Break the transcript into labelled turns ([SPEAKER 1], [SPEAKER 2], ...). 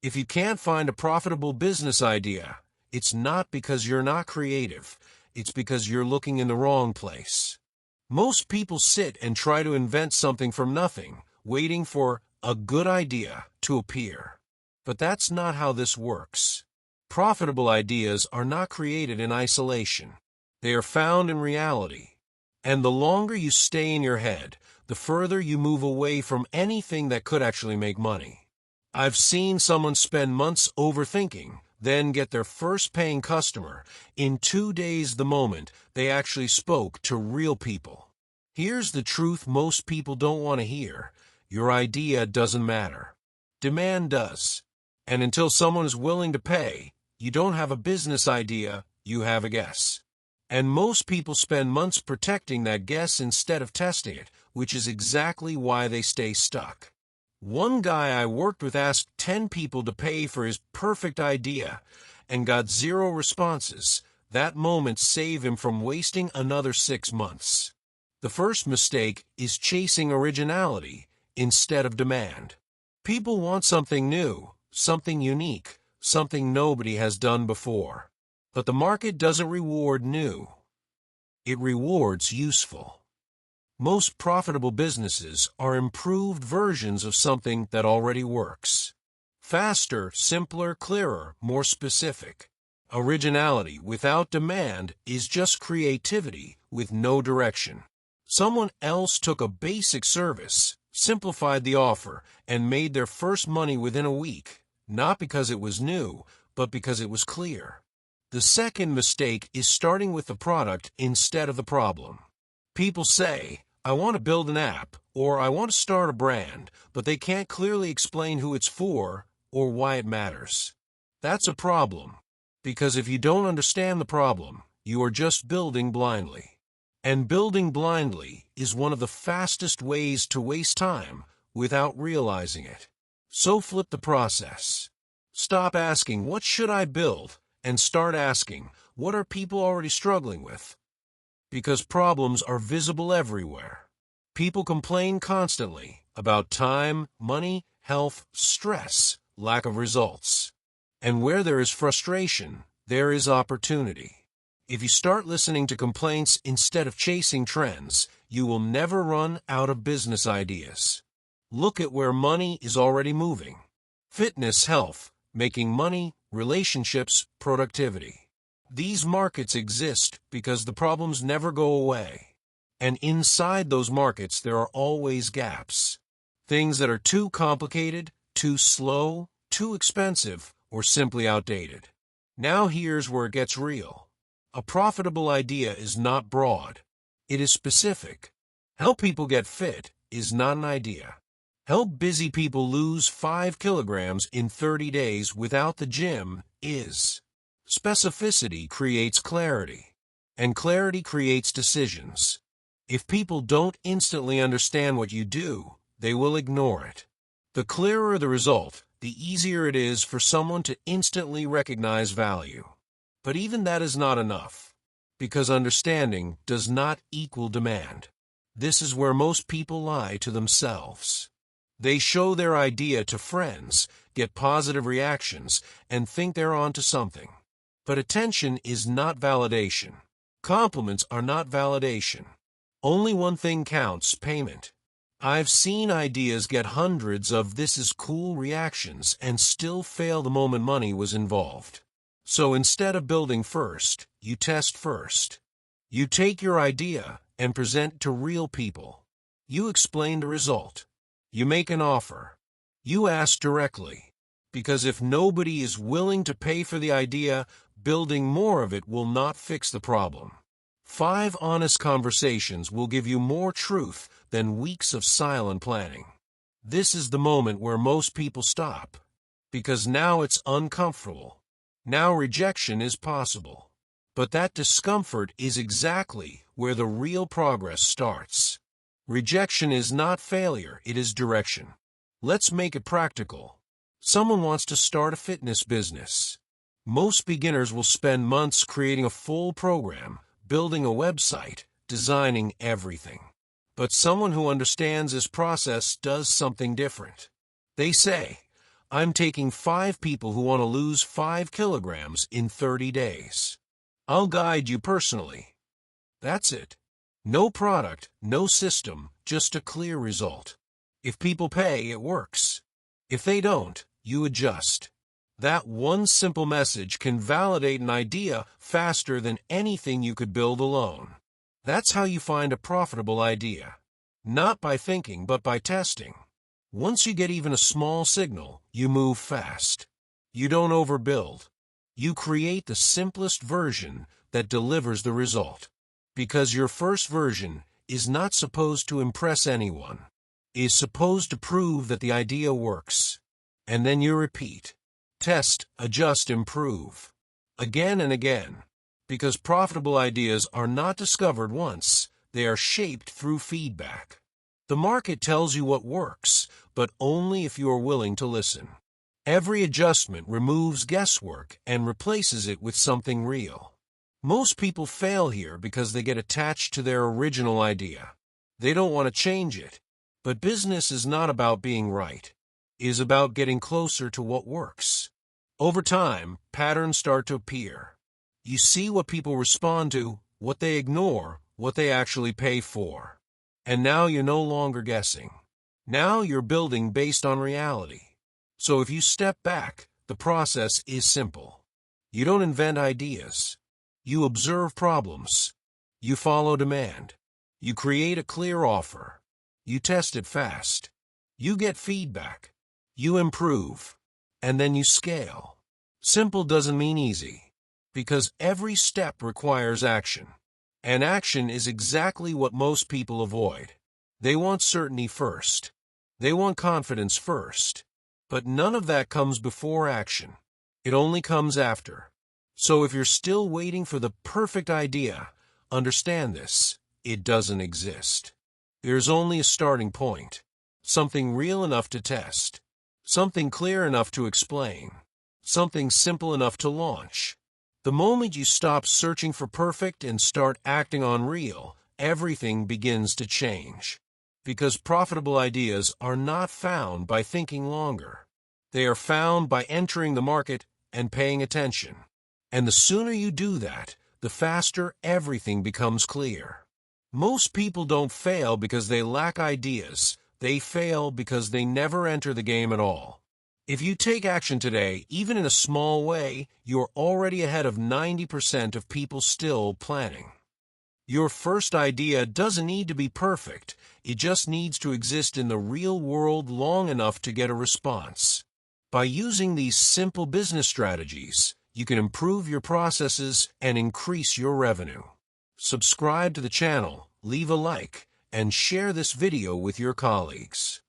[SPEAKER 1] If you can't find a profitable business idea, it's not because you're not creative. It's because you're looking in the wrong place. Most people sit and try to invent something from nothing, waiting for a good idea to appear. But that's not how this works. Profitable ideas are not created in isolation. They are found in reality. And the longer you stay in your head, the further you move away from anything that could actually make money. I've seen someone spend months overthinking, then get their first paying customer in 2 days the moment they actually spoke to real people. Here's the truth most people don't want to hear. Your idea doesn't matter. Demand does. And until someone is willing to pay, you don't have a business idea, you have a guess. And most people spend months protecting that guess instead of testing it, which is exactly why they stay stuck. One guy I worked with asked 10 people to pay for his perfect idea and got 0 responses. That moment saved him from wasting another 6 months. The first mistake is chasing originality instead of demand. People want something new, something unique, something nobody has done before. But the market doesn't reward new. It rewards useful. Most profitable businesses are improved versions of something that already works. Faster, simpler, clearer, more specific. Originality without demand is just creativity with no direction. Someone else took a basic service, simplified the offer, and made their first money within a week, not because it was new, but because it was clear. The second mistake is starting with the product instead of the problem. People say, I want to build an app, or I want to start a brand, but they can't clearly explain who it's for or why it matters. That's a problem, because if you don't understand the problem, you are just building blindly. And building blindly is one of the fastest ways to waste time without realizing it. So flip the process. Stop asking, what should I build? And start asking, what are people already struggling with? Because problems are visible everywhere. People complain constantly about time, money, health, stress, lack of results. And where there is frustration, there is opportunity. If you start listening to complaints instead of chasing trends, you will never run out of business ideas. Look at where money is already moving. Fitness, health, making money, relationships, productivity. These markets exist because the problems never go away. And inside those markets there are always gaps. Things that are too complicated, too slow, too expensive, or simply outdated. Now here's where it gets real. A profitable idea is not broad. It is specific. Help people get fit is not an idea. Help busy people lose 5 kilograms in 30 days without the gym is. Specificity creates clarity, and clarity creates decisions. If people don't instantly understand what you do, they will ignore it. The clearer the result, the easier it is for someone to instantly recognize value. But even that is not enough, because understanding does not equal demand. This is where most people lie to themselves. They show their idea to friends, get positive reactions, and think they're onto something. But attention is not validation. Compliments are not validation. Only one thing counts: payment. I've seen ideas get hundreds of "this is cool" reactions and still fail the moment money was involved. So instead of building first, you test first. You take your idea and present it to real people. You explain the result. You make an offer. You ask directly. Because if nobody is willing to pay for the idea, building more of it will not fix the problem. 5 honest conversations will give you more truth than weeks of silent planning. This is the moment where most people stop. Because now it's uncomfortable. Now rejection is possible. But that discomfort is exactly where the real progress starts. Rejection is not failure, it is direction. Let's make it practical. Someone wants to start a fitness business. Most beginners will spend months creating a full program, building a website, designing everything. But someone who understands this process does something different. They say, I'm taking 5 people who want to lose 5 kilograms in 30 days. I'll guide you personally. That's it. No product, no system, just a clear result. If people pay, it works. If they don't, you adjust. That one simple message can validate an idea faster than anything you could build alone. That's how you find a profitable idea. Not by thinking, but by testing. Once you get even a small signal, you move fast. You don't overbuild. You create the simplest version that delivers the result. Because your first version is not supposed to impress anyone. Is supposed to prove that the idea works. And then you repeat. Test, adjust, improve. Again and again. Because profitable ideas are not discovered once, they are shaped through feedback. The market tells you what works, but only if you are willing to listen. Every adjustment removes guesswork and replaces it with something real. Most people fail here because they get attached to their original idea. They don't want to change it. But business is not about being right. It is about getting closer to what works. Over time, patterns start to appear. You see what people respond to, what they ignore, what they actually pay for. And now you're no longer guessing. Now you're building based on reality. So if you step back, the process is simple. You don't invent ideas. You observe problems. You follow demand. You create a clear offer. You test it fast. You get feedback. You improve. And then you scale. Simple doesn't mean easy. Because every step requires action. And action is exactly what most people avoid. They want certainty first. They want confidence first. But none of that comes before action. It only comes after. So if you're still waiting for the perfect idea, understand this: it doesn't exist. There's only a starting point. Something real enough to test. Something clear enough to explain. Something simple enough to launch. The moment you stop searching for perfect and start acting on real, everything begins to change. Because profitable ideas are not found by thinking longer. They are found by entering the market and paying attention. And the sooner you do that, the faster everything becomes clear. Most people don't fail because they lack ideas. They fail because they never enter the game at all. If you take action today, even in a small way, you're already ahead of 90% of people still planning. Your first idea doesn't need to be perfect. It just needs to exist in the real world long enough to get a response. By using these simple business strategies, you can improve your processes and increase your revenue. Subscribe to the channel, leave a like, and share this video with your colleagues.